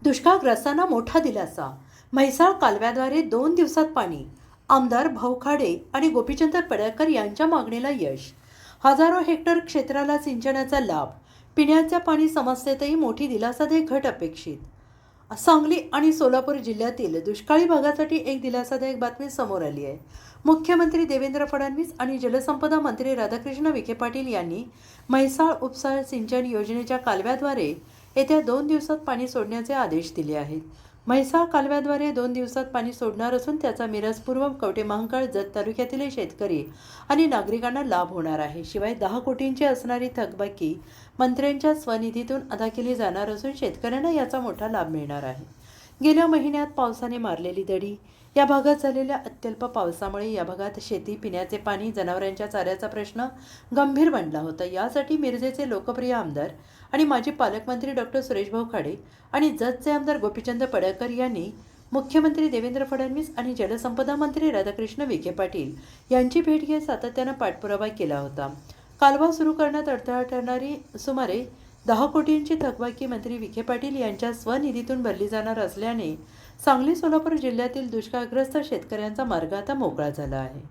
दुष्काळग्रस्तांना मोठा दिलासा. म्हैसाळ कालव्याद्वारे 2 दिवसात पाणी. आमदार भाऊ खाडे आणि गोपीचंद पडळकर यांच्या मागणीला यश. हजारो हेक्टर क्षेत्राला सिंचनाचा लाभ. पिण्याच्या पाणी समस्येतही मोठी दिलासादायक घट अपेक्षित. सांगली आणि सोलापूर जिल्ह्यातील दुष्काळी भागासाठी एक दिलासादायक बातमी समोर आली आहे. मुख्यमंत्री देवेंद्र फडणवीस आणि जलसंपदा मंत्री राधाकृष्ण विखे पाटील यांनी म्हैसाळ उपसा सिंचन योजनेच्या कालव्याद्वारे येत्या 2 दिवसात पाणी सोडण्याचे आदेश दिले आहेत. म्हैसाळ कालव्याद्वारे 2 दिवसात पाणी सोडणार असून त्याचा मिरजपूर्व कवठेमहांकाळ जत तालुक्यातील शेतकरी आणि नागरिकांना लाभ होणार आहे. शिवाय 10 कोटींची असणारी थकबाकी मंत्र्यांच्या स्वनिधीतून अदा केली जाणार असून शेतकऱ्यांना याचा मोठा लाभ मिळणार आहे. गेल्या महिन्यात पावसाने मारलेली दडी. या भागात झालेल्या अत्यल्प पावसामुळे या भागात शेती, पिण्याचे पाणी, जनावरांच्या चाऱ्याचा प्रश्न गंभीर बनला होता. यासाठी मिरजेचे लोकप्रिय आमदार आणि माजी पालकमंत्री डॉक्टर सुरेशभाऊ खाडे आणि जतचे आमदार गोपीचंद पडळकर यांनी मुख्यमंत्री देवेंद्र फडणवीस आणि जलसंपदा मंत्री राधाकृष्ण विखे पाटील यांची भेट घेत सातत्यानं पाठपुरावा केला होता. कालवा सुरू करण्यात अडथळा ठरणारी सुमारे 10 कोटींची थकबाकी मंत्री विखे पाटील यांच्या स्वनिधीतून भरली जाणार असल्याने सांगली सोलापूर जिल्ह्यातील दुष्काळग्रस्त शेतकऱ्यांचा मार्ग आता मोकळा झाला आहे.